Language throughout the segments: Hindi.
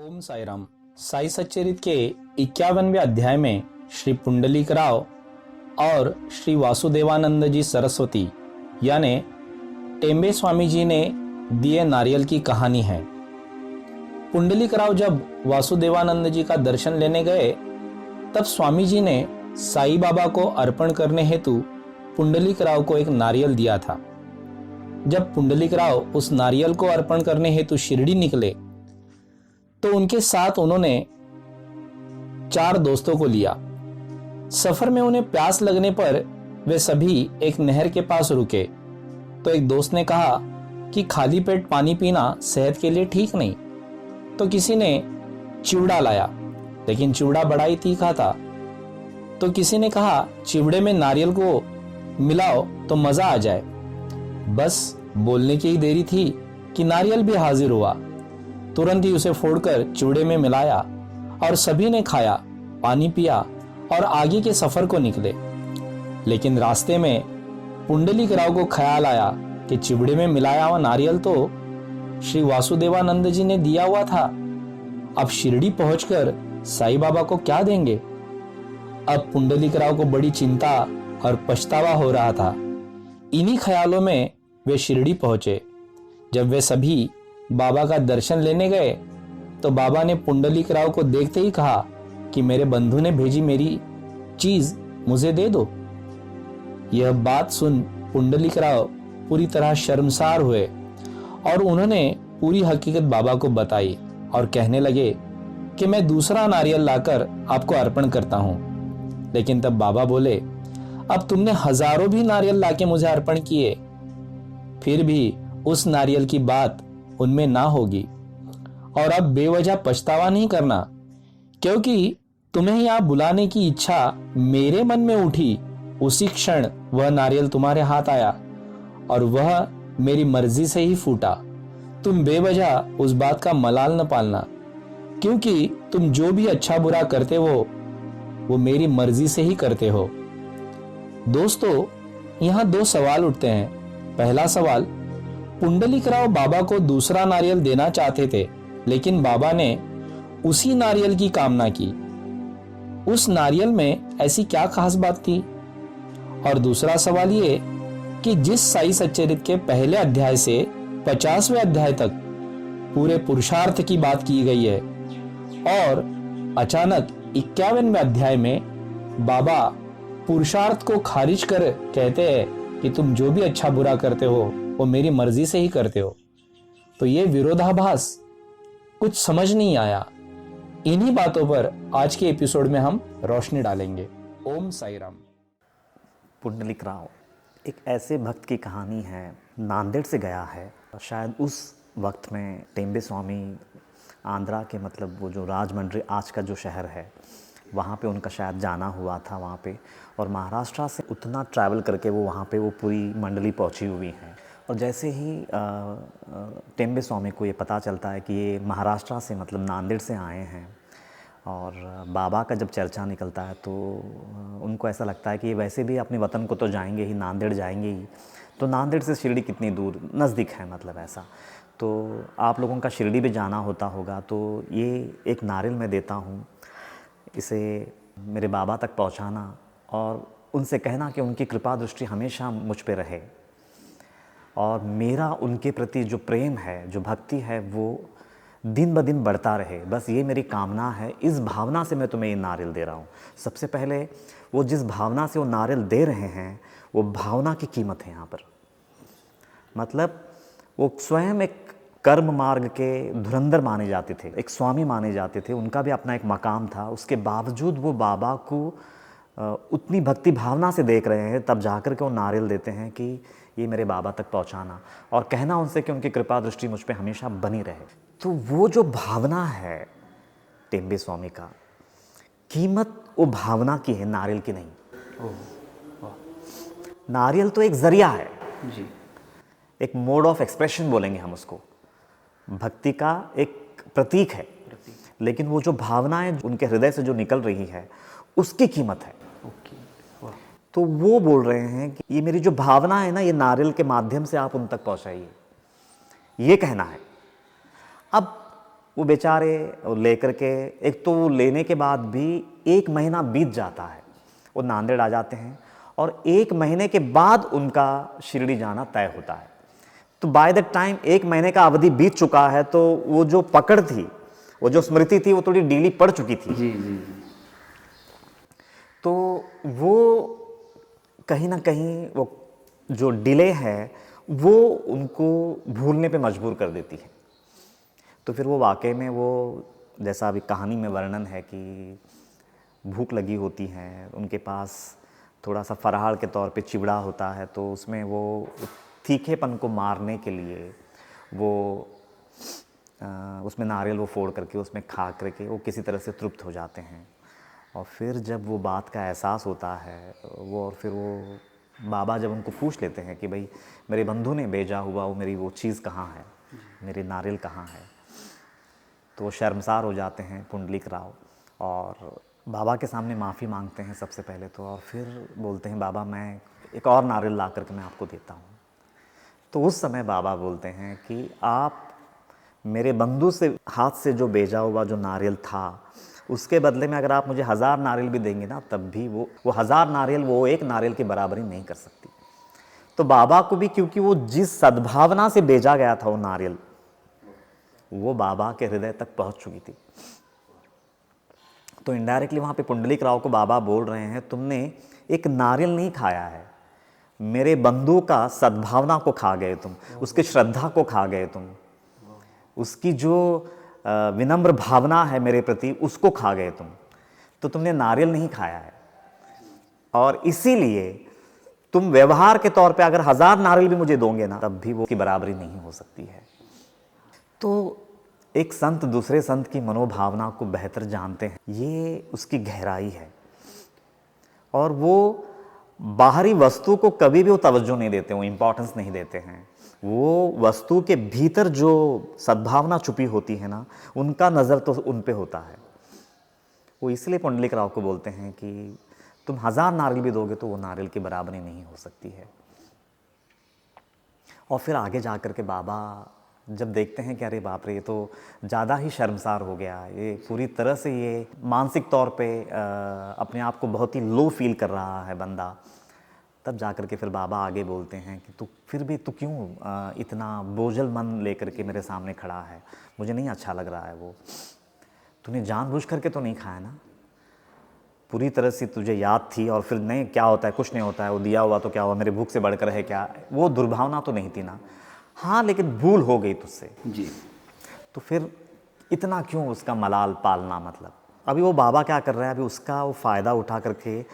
ओम साई राम। साई सच्चरित के 51वें अध्याय में श्री पुंडलीक राव और श्री वासुदेवानंद जी सरस्वती यानी टेम्बे स्वामी जी ने दिए नारियल की कहानी है। पुंडलीक राव जब वासुदेवानंद जी का दर्शन लेने गए तब स्वामी जी ने साई बाबा को अर्पण करने हेतु पुंडलीक राव को एक नारियल दिया था। जब पुंडलीक राव उस नारियल को अर्पण करने हेतु शिरडी निकले तो उनके साथ उन्होंने 4 दोस्तों को लिया। सफर में उन्हें प्यास लगने पर वे सभी एक नहर के पास रुके तो एक दोस्त ने कहा कि खाली पेट पानी पीना सेहत के लिए ठीक नहीं। तो किसी ने चिवड़ा लाया, लेकिन चिवड़ा बड़ा ही तीखा था। तो किसी ने कहा चिवड़े में नारियल को मिलाओ तो मजा आ जाए। बस बोलने की ही देरी थी कि नारियल भी हाजिर हुआ। तुरंत ही उसे फोड़कर चिवड़े में मिलाया और सभी ने खाया, पानी पिया और आगे के सफर को निकले। लेकिन रास्ते में पुंडलीक राव को ख्याल आया कि चिवड़े में मिलाया हुआ नारियल तो श्री वासुदेवानंद जी ने दिया हुआ था। अब शिरडी पहुंचकर साईं बाबा को क्या देंगे। अब पुंडलीक राव को बड़ी चिंता और पछतावा हो रहा था। इन्हीं ख्यालों में वे शिरडी पहुंचे। जब वे सभी बाबा का दर्शन लेने गए तो बाबा ने पुंडलीक राव को देखते ही कहा कि मेरे बंधु ने भेजी मेरी चीज मुझे दे दो। यह बात सुन पुंडलीक राव पूरी तरह शर्मसार हुए और उन्होंने पूरी हकीकत बाबा को बताई और कहने लगे कि मैं दूसरा नारियल लाकर आपको अर्पण करता हूं। लेकिन तब बाबा बोले, अब तुमने हजारों भी नारियल लाके मुझे अर्पण किए, फिर भी उस नारियल की बात उनमें ना होगी। और अब बेवजह पछतावा नहीं करना, क्योंकि तुम्हें यहां बुलाने की इच्छा मेरे मन में उठी उसी क्षण वह नारियल तुम्हारे हाथ आया और वह मेरी मर्जी से ही फूटा। तुम बेवजह उस बात का मलाल न पालना, क्योंकि तुम जो भी अच्छा बुरा करते हो वो मेरी मर्जी से ही करते हो। दोस्तों, यहां 2 सवाल उठते हैं। पहला सवाल, पुंडलीक राव बाबा को दूसरा नारियल देना चाहते थे, लेकिन बाबा ने उसी नारियल की कामना की। उस नारियल में ऐसी क्या खास बात थी। और दूसरा सवाल ये कि जिस साई सच्चरित के पहले अध्याय से 50वें अध्याय तक पूरे पुरुषार्थ की बात की गई है और अचानक 51वें अध्याय में बाबा पुरुषार्थ को खारिज कर कहते हैं कि तुम जो भी अच्छा बुरा करते हो वो मेरी मर्जी से ही करते हो, तो ये विरोधाभास कुछ समझ नहीं आया। इन्हीं बातों पर आज के एपिसोड में हम रोशनी डालेंगे। ओम साई राम। पुंडलीक राव एक ऐसे भक्त की कहानी है, नांदेड़ से गया है। शायद उस वक्त में टेम्बे स्वामी आंध्रा के मतलब वो जो राजमंड्री आज का जो शहर है वहाँ पे उनका शायद जाना हुआ था वहाँ पे, और महाराष्ट्र से उतना ट्रैवल करके वो वहाँ पे वो पूरी मंडली पहुँची हुई है। और जैसे ही टेम्बे स्वामी को ये पता चलता है कि ये महाराष्ट्र से मतलब नांदेड़ से आए हैं और बाबा का जब चर्चा निकलता है तो उनको ऐसा लगता है कि ये वैसे भी अपने वतन को तो जाएंगे ही, नांदेड़ जाएंगे ही, तो नांदेड़ से शिरडी कितनी दूर, नज़दीक है मतलब ऐसा, तो आप लोगों का शिरडी भी जाना होता होगा, तो ये एक नारियल मैं देता हूँ, इसे मेरे बाबा तक पहुँचाना और उनसे कहना कि उनकी कृपा दृष्टि हमेशा मुझ पे रहे और मेरा उनके प्रति जो प्रेम है, जो भक्ति है, वो दिन ब दिन बढ़ता रहे। बस ये मेरी कामना है। इस भावना से मैं तुम्हें ये नारियल दे रहा हूँ। सबसे पहले वो जिस भावना से वो नारियल दे रहे हैं वो भावना की कीमत है यहाँ पर। मतलब वो स्वयं एक कर्म मार्ग के धुरंधर माने जाते थे, एक स्वामी माने जाते थे, उनका भी अपना एक मकाम था। उसके बावजूद वो बाबा को उतनी भक्ति भावना से देख रहे हैं, तब जाकर के वो नारियल देते हैं कि ये मेरे बाबा तक पहुंचाना और कहना उनसे कि उनकी कृपा दृष्टि मुझ पे हमेशा बनी रहे। तो वो जो भावना है टेम्बे स्वामी का, कीमत वो भावना की है, नारियल की नहीं। नारियल तो एक जरिया है जी, एक मोड ऑफ एक्सप्रेशन बोलेंगे हम उसको, भक्ति का एक प्रतीक है, लेकिन वो जो भावनाएं उनके हृदय से जो निकल रही है उसकी कीमत है। तो वो बोल रहे हैं कि ये मेरी जो भावना है ना, ये नारियल के माध्यम से आप उन तक पहुंचाइए, ये कहना है। अब वो बेचारे लेकर के, एक तो वो लेने के बाद भी 1 महीना बीत जाता है, वो नांदेड़ आ जाते हैं और 1 महीने के बाद उनका शिरडी जाना तय होता है। तो बाय द टाइम 1 महीने का अवधि बीत चुका है, तो वो जो पकड़ थी, वो जो स्मृति थी, वो थोड़ी ढीली पड़ चुकी थी। जी जी। तो वो कहीं ना कहीं वो जो डिले है वो उनको भूलने पे मजबूर कर देती है। तो फिर वो वाकई में वो, जैसा अभी कहानी में वर्णन है कि भूख लगी होती है, उनके पास थोड़ा सा फराहल के तौर पे चिवड़ा होता है, तो उसमें वो तीखेपन को मारने के लिए वो उसमें नारियल वो फोड़ करके उसमें खा करके वो किसी तरह से तृप्त हो जाते हैं। और फिर जब वो बात का एहसास होता है वो, और फिर वो बाबा जब उनको पूछ लेते हैं कि भाई मेरे बंधु ने भेजा हुआ वो मेरी वो चीज़ कहाँ है, मेरी नारियल कहाँ है, तो वो शर्मसार हो जाते हैं पुंडलिक राव और बाबा के सामने माफ़ी मांगते हैं सबसे पहले तो, और फिर बोलते हैं बाबा मैं एक और नारियल ला करके मैं आपको देता हूँ। तो उस समय बाबा बोलते हैं कि आप मेरे बंधु से हाथ से जो भेजा हुआ जो नारियल था, उसके बदले में अगर आप मुझे 1000 नारियल भी देंगे ना, तब भी वो 1000 नारियल वो एक नारियल की बराबरी नहीं कर सकती। तो बाबा को भी, क्योंकि वो जिस सद्भावना से भेजा गया था वो नारियल, वो बाबा के हृदय तक पहुंच चुकी थी। तो इनडायरेक्टली वहाँ पे पुंडलिक राव को बाबा बोल रहे हैं, तुमने एक नारियल नहीं खाया है, मेरे बंधु का सद्भावना को खा गए तुम, उसकी श्रद्धा को खा गए तुम, उसकी जो विनम्र भावना है मेरे प्रति उसको खा गए तुम। तो तुमने नारियल नहीं खाया है, और इसीलिए तुम व्यवहार के तौर पे अगर 1000 नारियल भी मुझे दोगे ना, तब भी वो की बराबरी नहीं हो सकती है। तो एक संत दूसरे संत की मनोभावना को बेहतर जानते हैं, ये उसकी गहराई है। और वो बाहरी वस्तु को कभी भी वो तवज्जो नहीं देते, वो इम्पोर्टेंस नहीं देते हैं। वो वस्तु के भीतर जो सद्भावना छुपी होती है ना, उनका नज़र तो उन पे होता है। वो इसलिए पुंडलिक राव को बोलते हैं कि तुम 1000 नारियल भी दोगे तो वो नारियल की बराबरी नहीं हो सकती है। और फिर आगे जा कर के बाबा जब देखते हैं कि अरे बाप रे, ये तो ज़्यादा ही शर्मसार हो गया, ये पूरी तरह से ये मानसिक तौर पे अपने आप को बहुत ही लो फील कर रहा है बंदा, तब जा कर के फिर बाबा आगे बोलते हैं कि तू फिर भी तू क्यों इतना बोझल मन लेकर के मेरे सामने खड़ा है, मुझे नहीं अच्छा लग रहा है। वो तूने जानबूझ करके तो नहीं खाया ना, पूरी तरह से तुझे याद थी, और फिर नहीं क्या होता है, कुछ नहीं होता है, वो दिया हुआ तो क्या हुआ, मेरे भूख से बढ़कर है क्या, वो दुर्भावना तो नहीं थी ना। हाँ, लेकिन भूल हो गई तुझसे जी। तो फिर इतना क्यों उसका मलाल पालना। मतलब अभी वो बाबा क्या कर रहे हैं, अभी उसका वो फ़ायदा उठा करके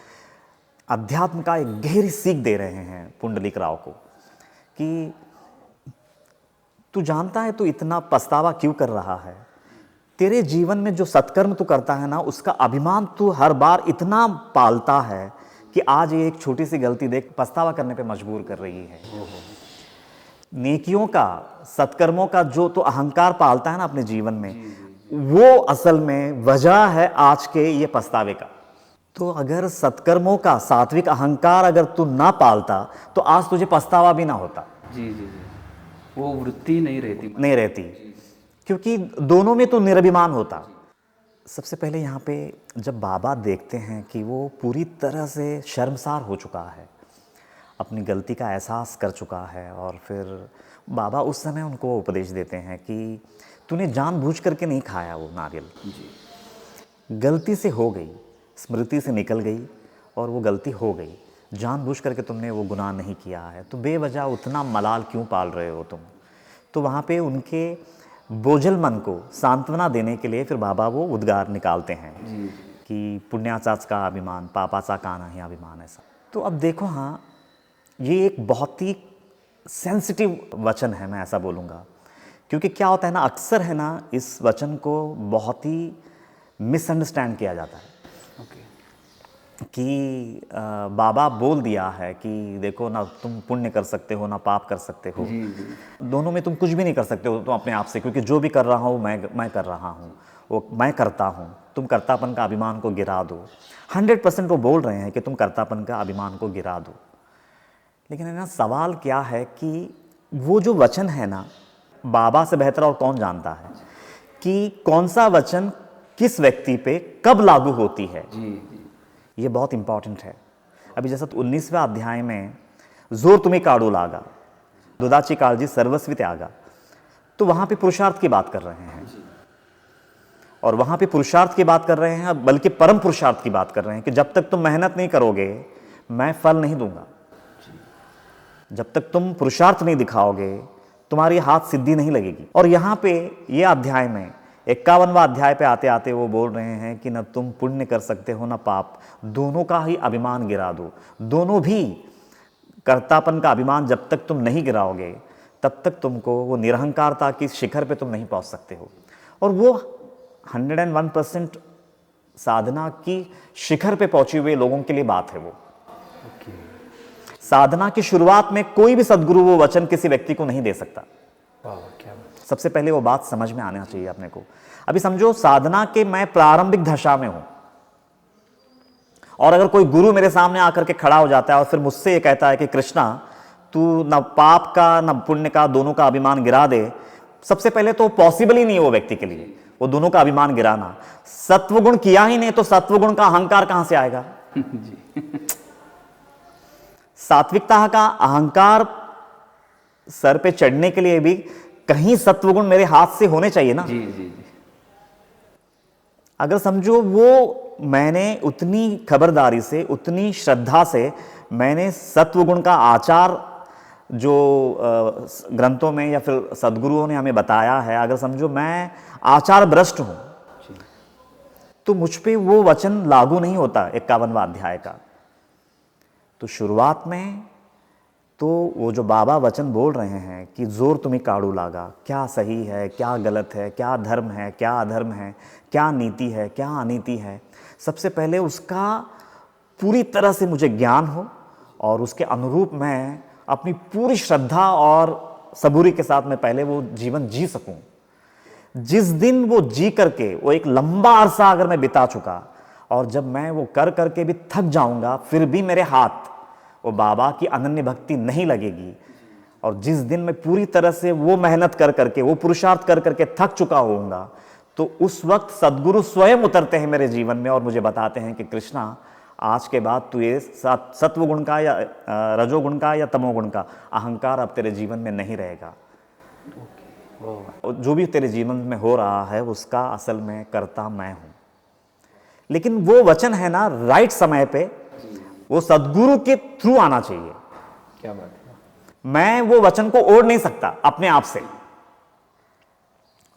अध्यात्म का एक गहरी सीख दे रहे हैं पुंडलिक राव को कि तू जानता है तू इतना पछतावा क्यों कर रहा है, तेरे जीवन में जो सत्कर्म तू करता है ना, उसका अभिमान तू हर बार इतना पालता है कि आज ये एक छोटी सी गलती देख पछतावा करने पे मजबूर कर रही है। नेकियों का, सत्कर्मों का जो तो अहंकार पालता है ना अपने जीवन में, वो असल में वजह है आज के ये पछतावे का। तो अगर सत्कर्मों का सात्विक अहंकार अगर तू ना पालता तो आज तुझे पछतावा भी ना होता। जी जी जी, वो वृत्ति नहीं रहती क्योंकि दोनों में तो निरभिमान होता। सबसे पहले यहाँ पे जब बाबा देखते हैं कि वो पूरी तरह से शर्मसार हो चुका है, अपनी गलती का एहसास कर चुका है, और फिर बाबा उस समय उनको उपदेश देते हैं कि तूने जानबूझ करके नहीं खाया वो नारियल, गलती से हो गई, स्मृति से निकल गई और वो गलती हो गई, जानबूझ करके तुमने वो गुनाह नहीं किया है, तो बेवजह उतना मलाल क्यों पाल रहे हो तुम। तो वहाँ पे उनके बोझल मन को सांत्वना देने के लिए फिर बाबा वो उद्गार निकालते हैं कि पुण्याचाच का अभिमान, पापाचा का नहीं अभिमान, ऐसा। तो अब देखो, हाँ, ये एक बहुत ही सेंसिटिव वचन है, मैं ऐसा बोलूँगा, क्योंकि क्या होता है ना, अक्सर है ना, इस वचन को बहुत ही मिसअंडरस्टैंड किया जाता है कि बाबा बोल दिया है कि देखो ना, तुम पुण्य कर सकते हो ना पाप कर सकते हो, दोनों में तुम कुछ भी नहीं कर सकते हो तुम अपने आप से, क्योंकि जो भी कर रहा हूँ मैं कर रहा हूँ, वो मैं करता हूँ, तुम कर्तापन का अभिमान को गिरा दो। 100% वो बोल रहे हैं कि तुम कर्तापन का अभिमान को गिरा दो। लेकिन है ना, सवाल क्या है कि वो जो वचन है ना, बाबा से बेहतर और कौन जानता है कि कौन सा वचन किस व्यक्ति पे कब लागू होती है। जी जी। ये बहुत इंपॉर्टेंट है। अभी जैसा 19वें अध्याय में जोर तुम्हें काड़ू लागा, दुधाची काळजी सर्वस्वी त्यागा, तो वहां पे पुरुषार्थ की बात कर रहे हैं। और वहां पे पुरुषार्थ की बात कर रहे हैं, बल्कि परम पुरुषार्थ की बात कर रहे हैं कि जब तक तुम मेहनत नहीं करोगे मैं फल नहीं दूंगा। जब तक तुम पुरुषार्थ नहीं दिखाओगे तुम्हारी हाथ सिद्धि नहीं लगेगी। और यहां पे ये अध्याय में 51वां अध्याय पे आते आते वो बोल रहे हैं कि न तुम पुण्य कर सकते हो न पाप, दोनों का ही अभिमान गिरा दो। दोनों भी कर्तापन का अभिमान जब तक तुम नहीं गिराओगे तब तक तुमको वो निरहंकारता की शिखर पे तुम नहीं पहुंच सकते हो। और वो 101% साधना की शिखर पे पहुंचे हुए लोगों के लिए बात है वो। साधना की शुरुआत में कोई भी सद्गुरु वो वचन किसी व्यक्ति को नहीं दे सकता। वाह क्या बात। सबसे पहले वो बात समझ में आना चाहिए अपने को। अभी समझो साधना के मैं प्रारंभिक दशा में हूं और अगर कोई गुरु मेरे सामने आकर के खड़ा हो जाता है और फिर मुझसे ये कहता है कि कृष्णा तू न पाप का न पुण्य का दोनों का अभिमान गिरा दे, सबसे पहले तो पॉसिबल ही नहीं है वो व्यक्ति के लिए वो दोनों का अभिमान गिराना। सत्वगुण किया ही नहीं तो सत्वगुण का अहंकार कहां से आएगा। जी। सात्विकता का अहंकार सर पे चढ़ने के लिए भी कहीं सत्वगुण मेरे हाथ से होने चाहिए ना। जी जी जी। अगर समझो वो मैंने उतनी खबरदारी से उतनी श्रद्धा से मैंने सत्वगुण का आचार जो ग्रंथों में या फिर सद्गुरुओं ने हमें बताया है, अगर समझो मैं आचार भ्रष्ट हूं तो मुझ पे वो वचन लागू नहीं होता 51वां अध्याय का। तो शुरुआत में तो वो जो बाबा वचन बोल रहे हैं कि जोर तुम्हें काड़ू लागा, क्या सही है क्या गलत है, क्या धर्म है क्या अधर्म है, क्या नीति है क्या अनीति है, सबसे पहले उसका पूरी तरह से मुझे ज्ञान हो और उसके अनुरूप मैं अपनी पूरी श्रद्धा और सबूरी के साथ मैं पहले वो जीवन जी सकूं। जिस दिन वो जी करके वो एक लंबा अरसा अगर मैं बिता चुका और जब मैं वो कर करके भी थक जाऊंगा फिर भी मेरे हाथ वो बाबा की अनन्य भक्ति नहीं लगेगी, और जिस दिन मैं पूरी तरह से वो मेहनत कर करके वो पुरुषार्थ कर करके थक चुका होऊंगा तो उस वक्त सद्गुरु स्वयं उतरते हैं मेरे जीवन में और मुझे बताते हैं कि कृष्णा आज के बाद तू ये सत्वगुण का या रजोगुण का या तमोगुण का अहंकार अब तेरे जीवन में नहीं रहेगा। जो भी तेरे जीवन में हो रहा है उसका असल में कर्ता मैं हूं। लेकिन वो वचन है ना राइट समय पे वो सद्गुरु के थ्रू आना चाहिए। क्या बात है। मैं वो वचन को ओढ़ नहीं सकता अपने आप से।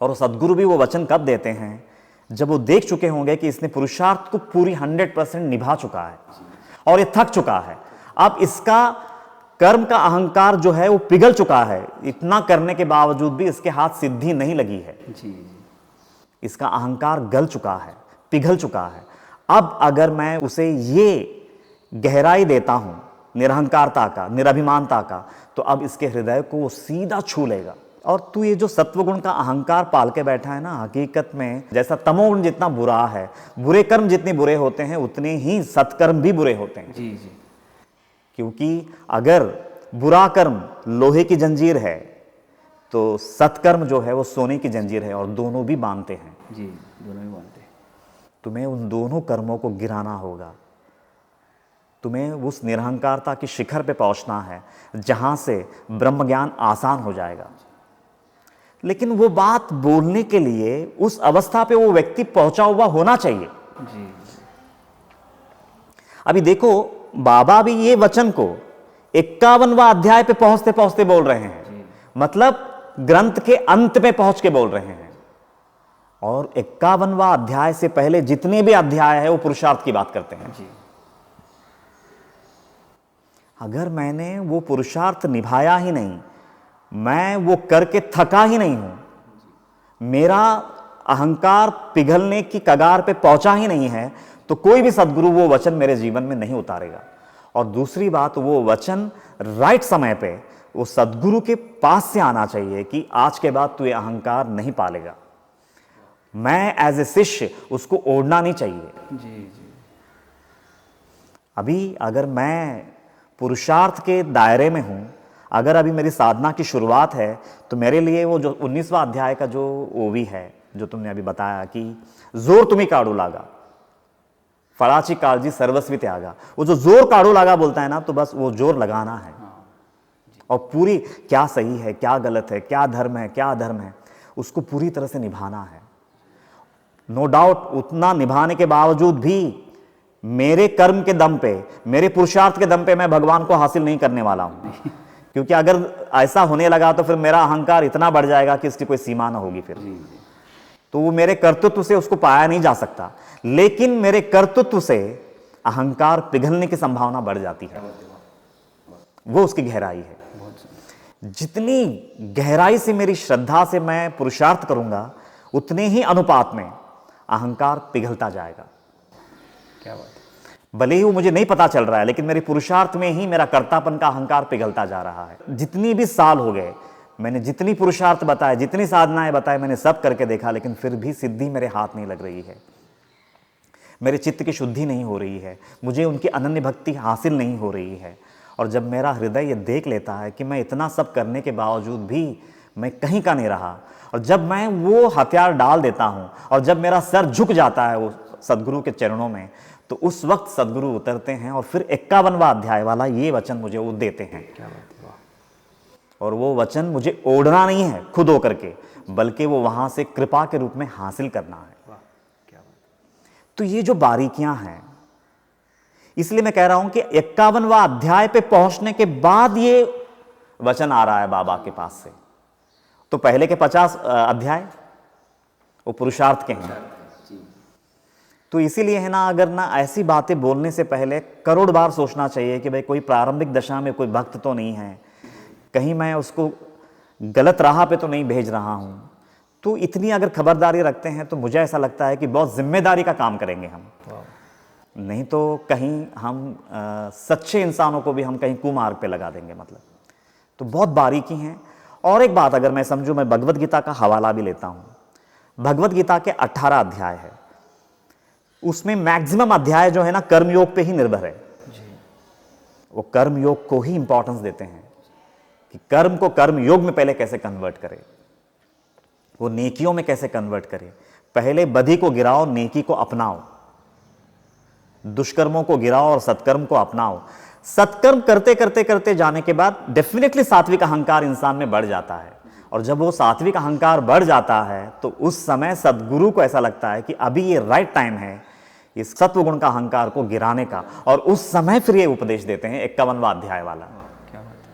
और वो सद्गुरु भी वो वचन कब देते हैं जब वो देख चुके होंगे कि इसने पुरुषार्थ को पूरी 100% निभा चुका है और ये थक चुका है। अब इसका कर्म का अहंकार जो है वो पिघल चुका है, इतना करने के बावजूद भी इसके हाथ सिद्धि नहीं लगी है। जी जी। इसका अहंकार गल चुका है, पिघल चुका है। अब अगर मैं उसे ये गहराई देता हूं निरहंकारता का, निरभिमानता का, तो अब इसके हृदय को वो सीधा छू लेगा। और तू ये जो सत्वगुण का अहंकार पाल के बैठा है ना, हकीकत में जैसा तमोगुण जितना बुरा है, बुरे कर्म जितने बुरे होते हैं उतने ही सत्कर्म भी बुरे होते हैं। जी जी। क्योंकि अगर बुरा कर्म लोहे की जंजीर है तो सत्कर्म जो है वो सोने की जंजीर है और दोनों भी बांधते हैं। जी दोनों ही मानते हैं। तुम्हें उन दोनों कर्मों को गिराना होगा। तुम्हें उस निरहंकारता की शिखर पे पहुंचना है जहां से ब्रह्म ज्ञान आसान हो जाएगा। लेकिन वो बात बोलने के लिए उस अवस्था पे वो व्यक्ति पहुंचा हुआ होना चाहिए। जी। अभी देखो बाबा भी ये वचन को 51वां अध्याय पे पहुंचते पहुंचते बोल रहे हैं, मतलब ग्रंथ के अंत में पहुंच के बोल रहे हैं। और 51वां अध्याय से पहले जितने भी अध्याय है वो पुरुषार्थ की बात करते हैं। जी। अगर मैंने वो पुरुषार्थ निभाया ही नहीं, मैं वो करके थका ही नहीं हूं, मेरा अहंकार पिघलने की कगार पे पहुंचा ही नहीं है, तो कोई भी सद्गुरु वो वचन मेरे जीवन में नहीं उतारेगा। और दूसरी बात, वो वचन राइट समय पे वो सद्गुरु के पास से आना चाहिए कि आज के बाद तू ये अहंकार नहीं पालेगा। मैं एज ए शिष्य उसको ओढ़ना नहीं चाहिए। जी जी। अभी अगर मैं पुरुषार्थ के दायरे में हूं, अगर अभी मेरी साधना की शुरुआत है, तो मेरे लिए वो जो 19वां अध्याय का जो वो भी है जो तुमने अभी बताया कि जोर तुम्हें काढ़ू लागा, फड़ाची कालजी सर्वस्वी त्यागा। वो जो जोर काढ़ू लागा बोलता है ना, तो बस वो जोर लगाना है और पूरी क्या सही है, क्या गलत है, क्या धर्म है, क्या अधर्म है, उसको पूरी तरह से निभाना है। नो डाउट उतना निभाने के बावजूद भी मेरे कर्म के दम पे, मेरे पुरुषार्थ के दम पे मैं भगवान को हासिल नहीं करने वाला हूं, क्योंकि अगर ऐसा होने लगा तो फिर मेरा अहंकार इतना बढ़ जाएगा कि इसकी कोई सीमा ना होगी फिर। तो वो मेरे कर्तृत्व से उसको पाया नहीं जा सकता, लेकिन मेरे कर्तृत्व से अहंकार पिघलने की संभावना बढ़ जाती है। वो उसकी गहराई है। जितनी गहराई से मेरी श्रद्धा से मैं पुरुषार्थ करूंगा, उतने ही अनुपात में अहंकार पिघलता जाएगा। क्या बात है। भले ही वो मुझे नहीं पता चल रहा है, लेकिन मेरे पुरुषार्थ में ही मेरा कर्तापन का अहंकार पिघलता जा रहा है। जितनी भी साल हो गए, मैंने जितनी पुरुषार्थ बताए, जितनी साधनाएं बताए, मैंने सब करके देखा, लेकिन फिर भी सिद्धि मेरे हाथ नहीं लग रही है। मेरे चित्त की शुद्धि नहीं हो रही है, मुझे उनकी अनन्य भक्ति हासिल नहीं हो रही है। और जब मेरा हृदय ये देख लेता है कि मैं इतना सब करने के बावजूद भी मैं कहीं का नहीं रहा, और जब मैं वो हथियार डाल देता हूँ और जब मेरा सर झुक जाता है वो सदगुरु के चरणों में, तो उस वक्त सदगुरु उतरते हैं और फिर 51वां अध्याय वाला ये वचन मुझे वो देते हैं। क्या बात है, वाह। और वो वचन मुझे ओढ़ना नहीं है खुद होकर के, बल्कि वो वहां से कृपा के रूप में हासिल करना है। वाह, क्या बात। तो ये जो बारीकियां हैं, इसलिए मैं कह रहा हूं कि 51वां अध्याय पे पहुंचने के बाद ये वचन आ रहा है बाबा के पास से। तो पहले के 50 अध्याय वो पुरुषार्थ के हैं। तो इसीलिए है ना, अगर ना ऐसी बातें बोलने से पहले करोड़ बार सोचना चाहिए कि भाई कोई प्रारंभिक दशा में कोई भक्त तो नहीं है, कहीं मैं उसको गलत राह पे तो नहीं भेज रहा हूं। तो इतनी अगर खबरदारी रखते हैं तो मुझे ऐसा लगता है कि बहुत जिम्मेदारी का काम करेंगे हम। नहीं तो कहीं हम सच्चे इंसानों को भी हम कहीं कुमार्ग पे लगा देंगे। मतलब तो बहुत बारीकी हैं। और एक बात अगर मैं समझूं, मैं भगवत गीता का हवाला भी लेता हूं। भगवत गीता के 18 अध्याय है, उसमें मैक्सिमम अध्याय जो है ना कर्मयोग पे ही निर्भर है। वो कर्मयोग को ही इंपॉर्टेंस देते हैं कि कर्म को कर्म योग में पहले कैसे कन्वर्ट करे, वो नेकियों में कैसे कन्वर्ट करे। पहले बदी को गिराओ, नेकी को अपनाओ, दुष्कर्मों को गिराओ और सत्कर्म को अपनाओ। सत्कर्म करते करते करते जाने के बाद डेफिनेटली सात्विक अहंकार इंसान में बढ़ जाता है, और जब वो सात्विक अहंकार बढ़ जाता है तो उस समय सद्गुरु को ऐसा लगता है कि अभी ये राइट टाइम है इस सत्वगुण का अहंकार को गिराने का, और उस समय फिर ये उपदेश देते हैं 51वां अध्याय वाला। क्या बात है।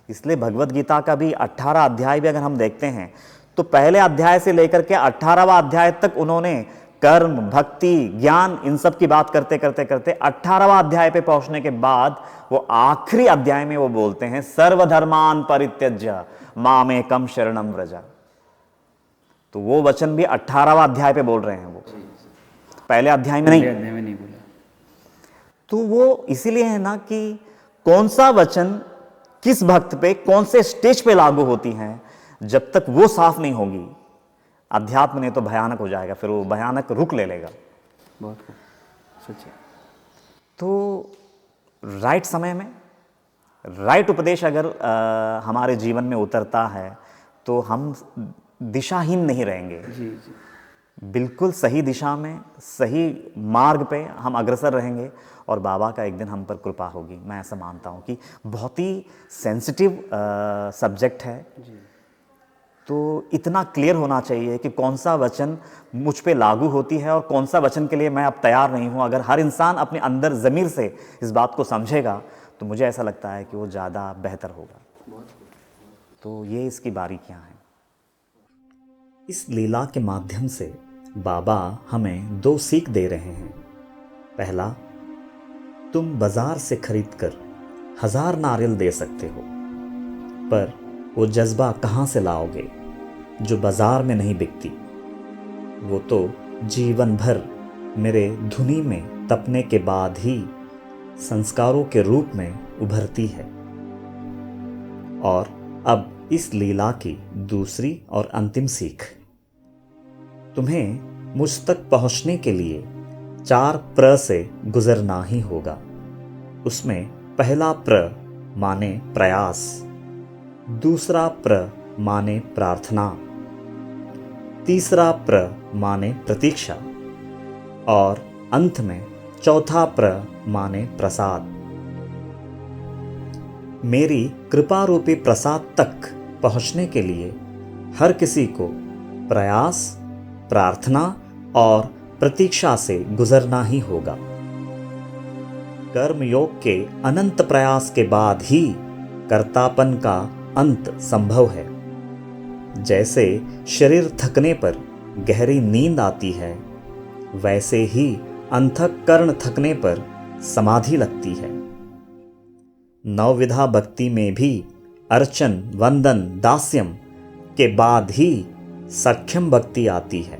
इसलिए भगवत गीता का भी 18 अध्याय भी अगर हम देखते हैं तो पहले अध्याय से लेकर के 18वां अध्याय तक उन्होंने कर्म, भक्ति, ज्ञान, इन सब की बात करते करते करते 18वां अध्याय पे पहुंचने के बाद वो आखिरी अध्याय में वो बोलते हैं सर्वधर्मान परित्यज्य मामेकम शरणम व्रज। तो वो वचन भी 18वां अध्याय पे बोल रहे हैं, वो पहले अध्याय में पहले अध्याय में नहीं बोला। तो वो इसीलिए है ना कि कौन सा वचन किस भक्त पे कौन से स्टेज पे लागू होती है, जब तक वो साफ नहीं होगी अध्यात्म ने तो भयानक हो जाएगा, फिर वो भयानक रुख ले लेगा। बहुत खूब, सच है। तो राइट समय में राइट उपदेश अगर हमारे जीवन में उतरता है तो हम दिशाहीन नहीं रहेंगे। जी जी। बिल्कुल सही दिशा में, सही मार्ग पे हम अग्रसर रहेंगे और बाबा का एक दिन हम पर कृपा होगी। मैं ऐसा मानता हूँ कि बहुत ही सेंसिटिव सब्जेक्ट है। जी। तो इतना क्लियर होना चाहिए कि कौन सा वचन मुझ पे लागू होती है और कौन सा वचन के लिए मैं अब तैयार नहीं हूँ। अगर हर इंसान अपने अंदर ज़मीर से इस बात को समझेगा तो मुझे ऐसा लगता है कि वो ज़्यादा बेहतर होगा। तो ये इसकी बारीकियाँ हैं। इस लीला के माध्यम से बाबा हमें 2 सीख दे रहे हैं। पहला, तुम बाजार से खरीदकर 1000 नारियल दे सकते हो, पर वो जज्बा कहाँ से लाओगे जो बाजार में नहीं बिकती। वो तो जीवन भर मेरे धुनी में तपने के बाद ही संस्कारों के रूप में उभरती है। और अब इस लीला की दूसरी और अंतिम सीख, तुम्हें मुझ तक पहुंचने के लिए 4 प्र से गुजरना ही होगा। उसमें पहला प्र माने प्रयास, दूसरा प्र माने प्रार्थना, तीसरा प्र माने प्रतीक्षा और अंत में चौथा प्र माने प्रसाद। मेरी कृपा रूपी प्रसाद तक पहुंचने के लिए हर किसी को प्रयास, प्रार्थना और प्रतीक्षा से गुजरना ही होगा। कर्म योग के अनंत प्रयास के बाद ही कर्तापन का अंत संभव है। जैसे शरीर थकने पर गहरी नींद आती है, वैसे ही अंतःकरण थकने पर समाधि लगती है। नवविधा भक्ति में भी अर्चन, वंदन, दास्यम के बाद ही सख्यम भक्ति आती है।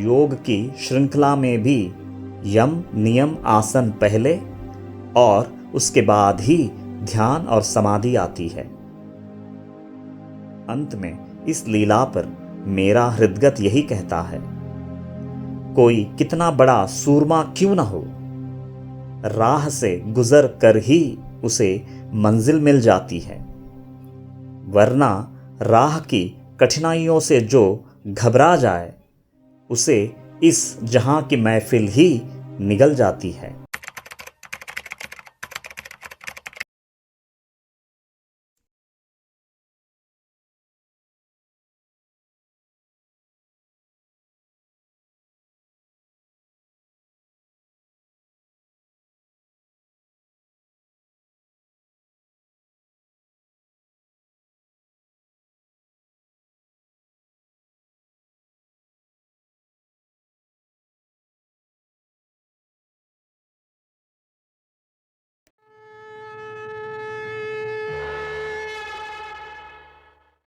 योग की श्रृंखला में भी यम, नियम, आसन पहले और उसके बाद ही ध्यान और समाधि आती है। अंत में इस लीला पर मेरा हृदगत यही कहता है, कोई कितना बड़ा सूरमा क्यों न हो, राह से गुजर कर ही उसे मंजिल मिल जाती है। वरना राह की कठिनाइयों से जो घबरा जाए, उसे इस जहां की महफिल ही निगल जाती है।